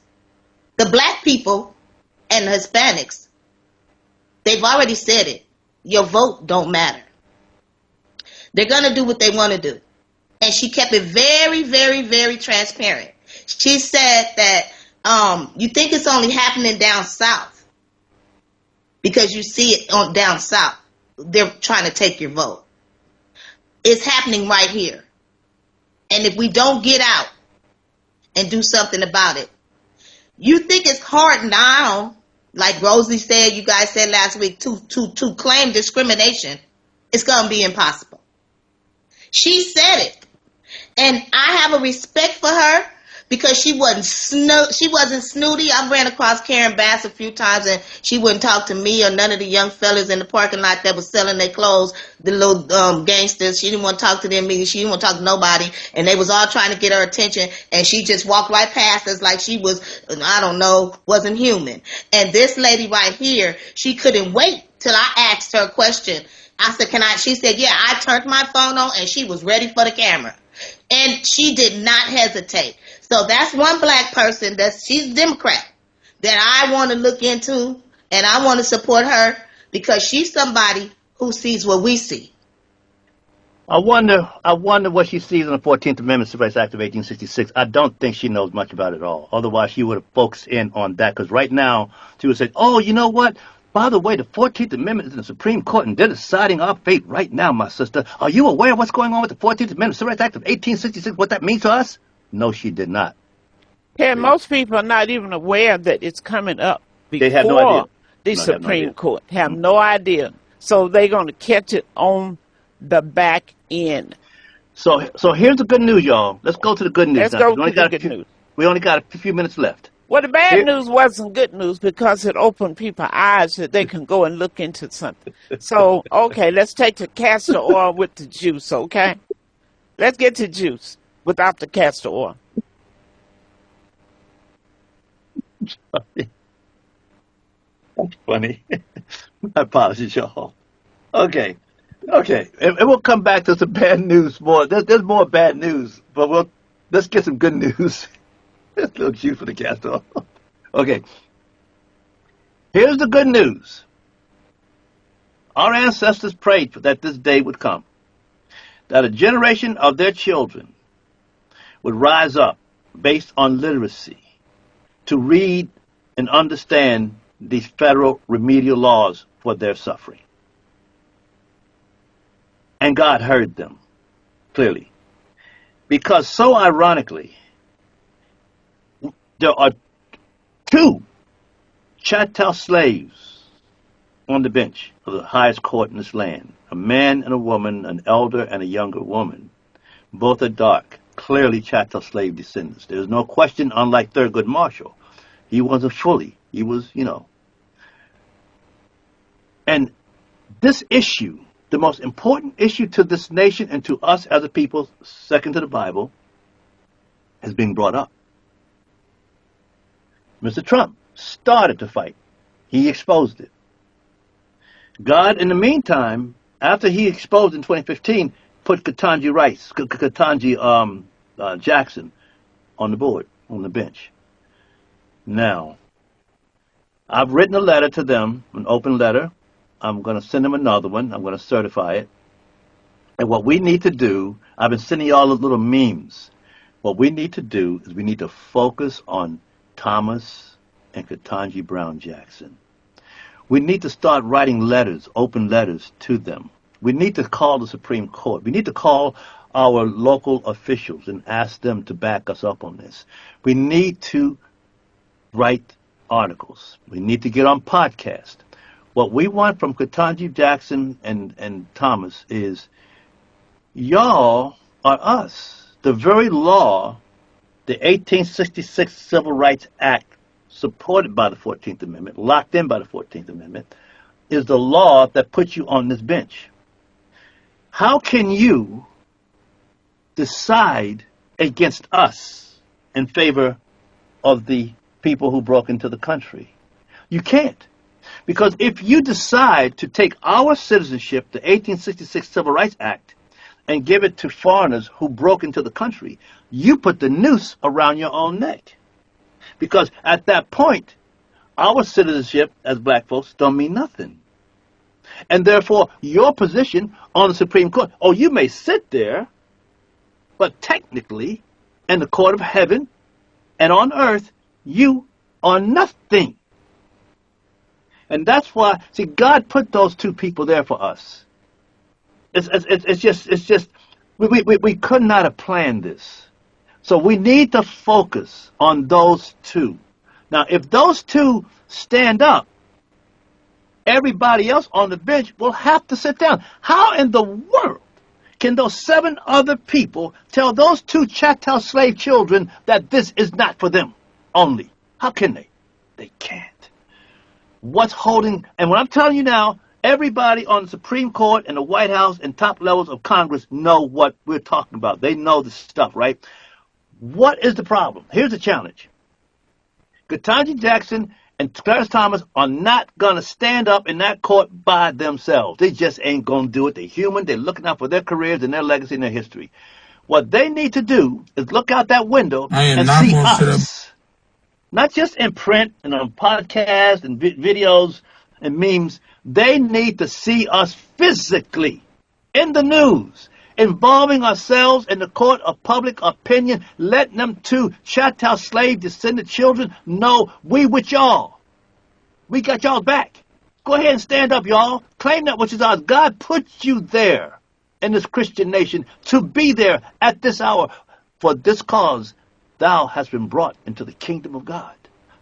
the black people and the Hispanics, they've already said it. Your vote don't matter. They're going to do what they want to do. And she kept it very, very, very transparent. She said that you think it's only happening down south because you see it down south. They're trying to take your vote. It's happening right here. And if we don't get out and do something about it, you think it's hard now, like Rosie said, you guys said last week, to claim discrimination. It's going to be impossible. She said it, and I have a respect for her because she wasn't snooty. I ran across Karen Bass a few times, and she wouldn't talk to me or none of the young fellas in the parking lot that was selling their clothes, the little gangsters. She didn't want to talk to them. She didn't want to talk to nobody, and they was all trying to get her attention, and she just walked right past us like she was, I don't know, wasn't human. And this lady right here, she couldn't wait till I asked her a question. I said, she said, yeah, I turned my phone on, and she was ready for the camera. And she did not hesitate. So that's one black person she's a Democrat that I want to look into, and I want to support her because she's somebody who sees what we see. I wonder what she sees in the 14th Amendment Civil Rights Act of 1866. I don't think she knows much about it at all. Otherwise, she would have focused in on that, because right now she would say, oh, you know what? By the way, the 14th Amendment is in the Supreme Court, and they're deciding our fate right now, my sister. Are you aware of what's going on with the 14th Amendment Civil Rights Act of 1866, what that means to us? No, she did not. Yeah, most people are not even aware that it's coming up They have no idea. before the Supreme Court. Have no idea. So they're going to catch it on the back end. So here's the good news, y'all. Let's go to the good news. Let's go to the good news. We only got a few minutes left. Well, the bad news wasn't good news because it opened people's eyes that they can go and look into something. So, okay, let's take the castor oil with the juice, okay? Let's get to juice without the castor oil. That's funny. My apologies, y'all. Okay, Okay, and we'll come back to some bad news more. There's more bad news, but let's get some good news. A little cute for the cast off. Okay, here's the good news. Our ancestors prayed that this day would come, that a generation of their children would rise up based on literacy to read and understand these federal remedial laws for their suffering. And God heard them clearly. Because so ironically, there are two chattel slaves on the bench of the highest court in this land. A man and a woman, an elder and a younger woman. Both are dark, clearly chattel slave descendants. There's no question, unlike Thurgood Marshall. He wasn't fully. He was, And this issue, the most important issue to this nation and to us as a people, second to the Bible, is being brought up. Mr. Trump started the fight. He exposed it. God, in the meantime, after he exposed in 2015, put Ketanji Jackson on the board, on the bench. Now, I've written a letter to them, an open letter. I'm going to send them another one. I'm going to certify it. And what we need to do, I've been sending you all those little memes. What we need to do is we need to focus on Thomas and Ketanji Brown Jackson. We need to start writing letters, open letters to them. We need to call the Supreme Court. We need to call our local officials and ask them to back us up on this. We need to write articles. We need to get on podcasts. What we want from Ketanji Jackson and Thomas is, y'all are us. The very law, the 1866 Civil Rights Act, supported by the 14th Amendment, locked in by the 14th Amendment, is the law that puts you on this bench. How can you decide against us in favor of the people who broke into the country? You can't. Because if you decide to take our citizenship, the 1866 Civil Rights Act, and give it to foreigners who broke into the country, you put the noose around your own neck. Because at that point, our citizenship as black folks don't mean nothing. And therefore, your position on the Supreme Court, you may sit there, but technically, in the court of heaven and on earth, you are nothing. And that's why, see, God put those two people there for us. It's just we could not have planned this. So we need to focus on those two. Now, if those two stand up, everybody else on the bench will have to sit down. How in the world can those 7 other people tell those 2 chattel slave children that this is not for them only? How can they? They can't. What's holding, and what I'm telling you now, everybody on the Supreme Court and the White House and top levels of Congress know what we're talking about. They know the stuff, right? What is the problem? Here's the challenge. Ketanji Jackson and Clarence Thomas are not going to stand up in that court by themselves. They just ain't going to do it. They're human. They're looking out for their careers and their legacy and their history. What they need to do is look out that window and see us. Not just in print and on podcasts and videos and memes. They need to see us physically in the news, involving ourselves in the court of public opinion, letting them 2 chattel slave descendant children know we with y'all. We got y'all back. Go ahead and stand up, y'all. Claim that which is ours. God put you there in this Christian nation to be there at this hour. For this cause, thou hast been brought into the kingdom of God.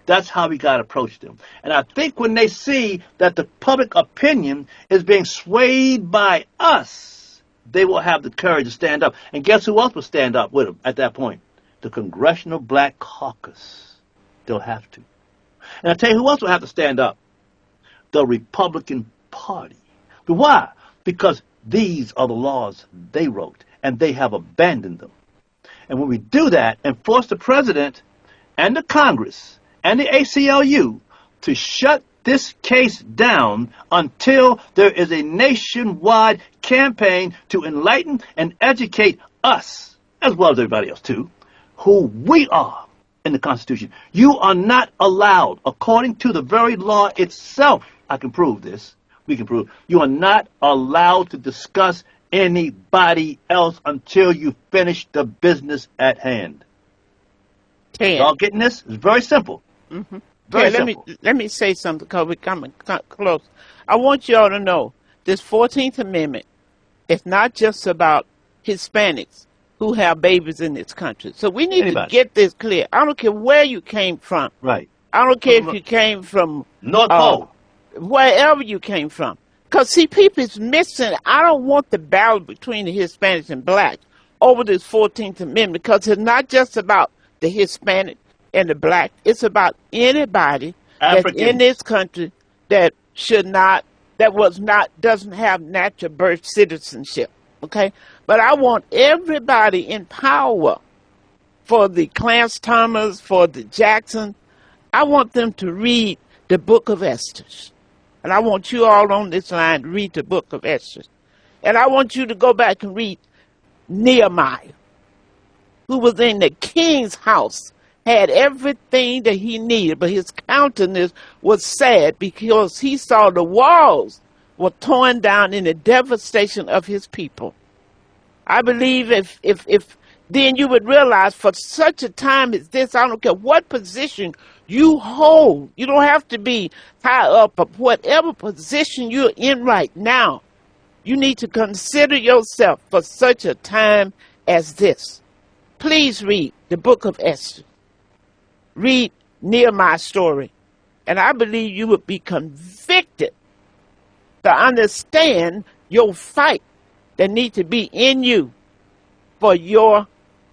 That's how we got to approach them. And I think when they see that the public opinion is being swayed by us, they will have the courage to stand up. And guess who else will stand up with them at that point? The Congressional Black Caucus. They'll have to. And I'll tell you who else will have to stand up? The Republican Party. But why? Because these are the laws they wrote, and they have abandoned them. And when we do that and force the president and the Congress and the ACLU to shut this case down until there is a nationwide campaign to enlighten and educate us, as well as everybody else too, who we are in the Constitution. You are not allowed, according to the very law itself, I can prove this, we can prove, you are not allowed to discuss anybody else until you finish the business at hand. Y'all getting this? It's very simple. Mm-hmm. Very simple. simple. Let me say something because we're coming close. I want y'all to know this 14th Amendment is not just about Hispanics who have babies in this country. So we need to get this clear. I don't care where you came from. Right. I don't care if you came from North Pole, wherever you came from. Because, see, people is missing. I don't want the battle between the Hispanics and blacks over this 14th Amendment because it's not just about the Hispanic and the black. It's about anybody that's in this country that doesn't have natural birth citizenship. Okay? But I want everybody in power, for the Clarence Thomas, for the Jackson, I want them to read the book of Esther. And I want you all on this line to read the book of Esther. And I want you to go back and read Nehemiah, who was in the king's house, had everything that he needed, but his countenance was sad because he saw the walls were torn down in the devastation of his people. I believe if then you would realize for such a time as this, I don't care what position you hold. You don't have to be high up, but whatever position you're in right now, you need to consider yourself for such a time as this. Please read the book of Esther. Read Nehemiah's story. And I believe you would be convicted to understand your fight that needs to be in you for your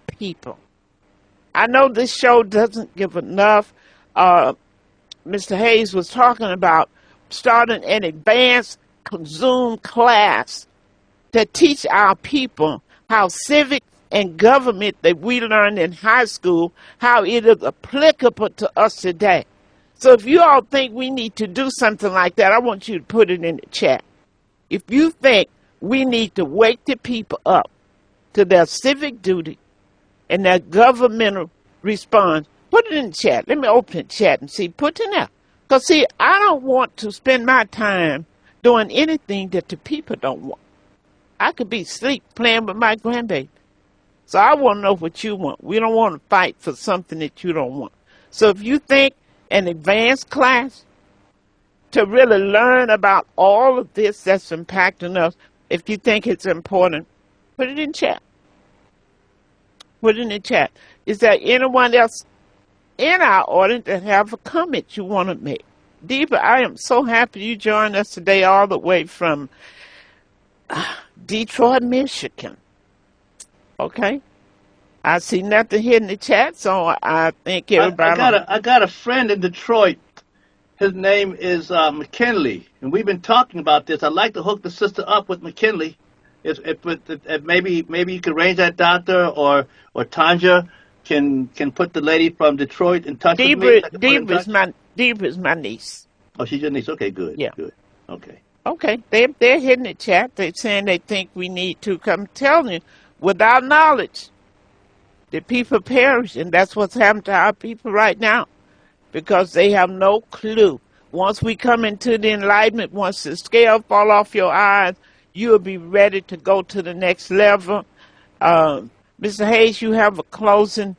people. I know this show doesn't give enough. Mr. Hayes was talking about starting an advanced Zoom class to teach our people how civic and government that we learned in high school, how it is applicable to us today. So if you all think we need to do something like that, I want you to put it in the chat. If you think we need to wake the people up to their civic duty and their governmental response, put it in the chat. Let me open the chat and see. Put it in there. Because, see, I don't want to spend my time doing anything that the people don't want. I could be asleep playing with my grandbaby. So I want to know what you want. We don't want to fight for something that you don't want. So if you think an advanced class to really learn about all of this that's impacting us, if you think it's important, put it in chat. Put it in the chat. Is there anyone else in our audience that have a comment you want to make? Deepa, I am so happy you joined us today all the way from Detroit, Michigan. Okay. I see nothing here in the chat, so I think everybody... I got a friend in Detroit. His name is McKinley, and we've been talking about this. I'd like to hook the sister up with McKinley. If maybe you could arrange that, doctor, or Tanja can put the lady from Detroit in touch with me. Deepa's my niece. Oh, she's your niece. Okay, good. Yeah. Good. Okay. Okay. They're hitting the chat. They're saying they think we need to come telling you, without knowledge, the people perish, and that's what's happening to our people right now, because they have no clue. Once we come into the enlightenment, once the scale fall off your eyes, you'll be ready to go to the next level. Mr. Hayes, you have a closing?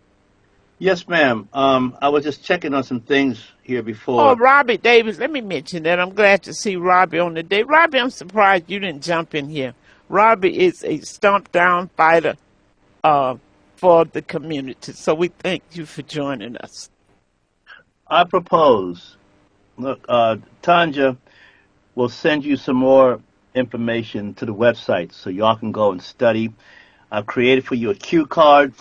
Yes, ma'am. I was just checking on some things here before. Oh, Robbie Davis, let me mention that. I'm glad to see Robbie on the day. Robbie, I'm surprised you didn't jump in here. Robbie is a stump-down fighter for the community, so we thank you for joining us. I propose, look, Tanja will send you some more information to the website so y'all can go and study. I've created for you a cue card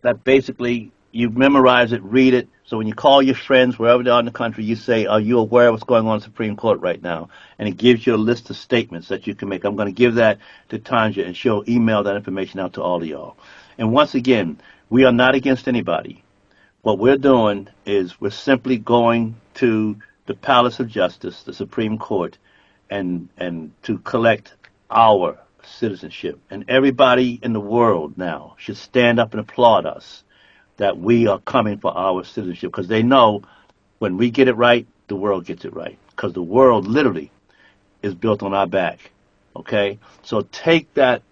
that basically you memorize it, read it, so when you call your friends wherever they are in the country, you say, are you aware of what's going on in the Supreme Court right now? And it gives you a list of statements that you can make. I'm going to give that to Tanja, and she'll email that information out to all of y'all. And once again, we are not against anybody. What we're doing is we're simply going to the Palace of Justice, the Supreme Court, and to collect our citizenship. And everybody in the world now should stand up and applaud us that we are coming for our citizenship, because they know when we get it right, the world gets it right. Because the world literally is built on our back. Okay? So take that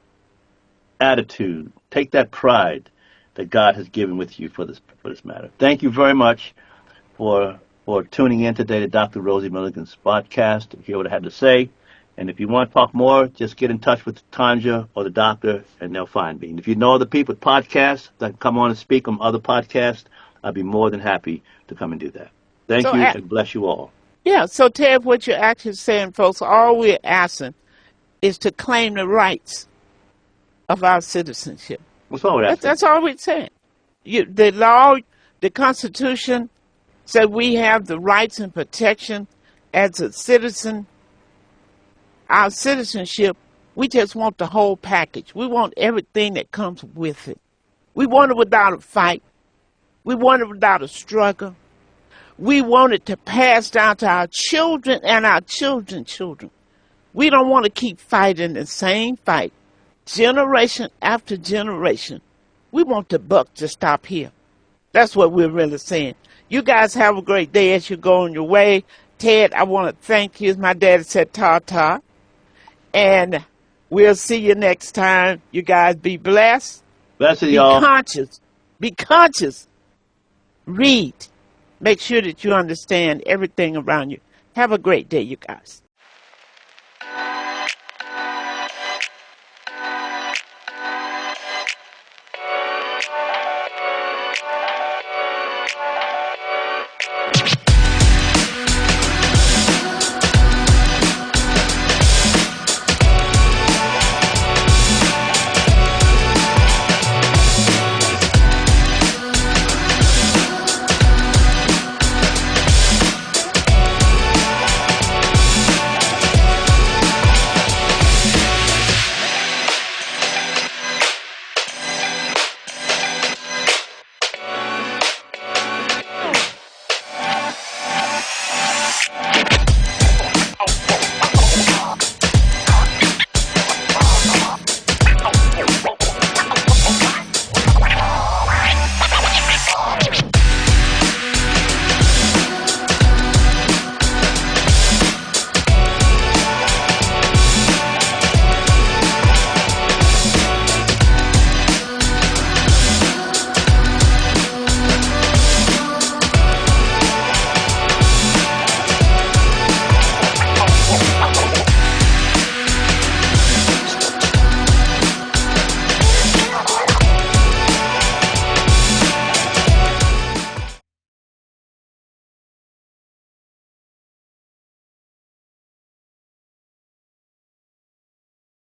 attitude, take that pride that God has given with you for this matter. Thank you very much for tuning in today to Dr. Rosie Milligan's podcast to hear what I had to say. And if you want to talk more, just get in touch with Tanja or the doctor, and they'll find me. And if you know other people with podcasts that can come on and speak on other podcasts, I'd be more than happy to come and do that. Thank you, and bless you all. Yeah, so Ted, what you're actually saying, folks, all we're asking is to claim the rights of our citizenship. That's all we're asking. That's all we're saying. The law, the Constitution said we have the rights and protection as a citizen. Our citizenship, we just want the whole package. We want everything that comes with it. We want it without a fight. We want it without a struggle. We want it to pass down to our children and our children's children. We don't want to keep fighting the same fight, generation after generation. We want the buck to stop here. That's what we're really saying. You guys have a great day as you go on your way. Ted, I want to thank you. As my daddy said, ta-ta. And we'll see you next time. You guys be blessed. Blessed, y'all. Be conscious. Be conscious. Read. Make sure that you understand everything around you. Have a great day, you guys.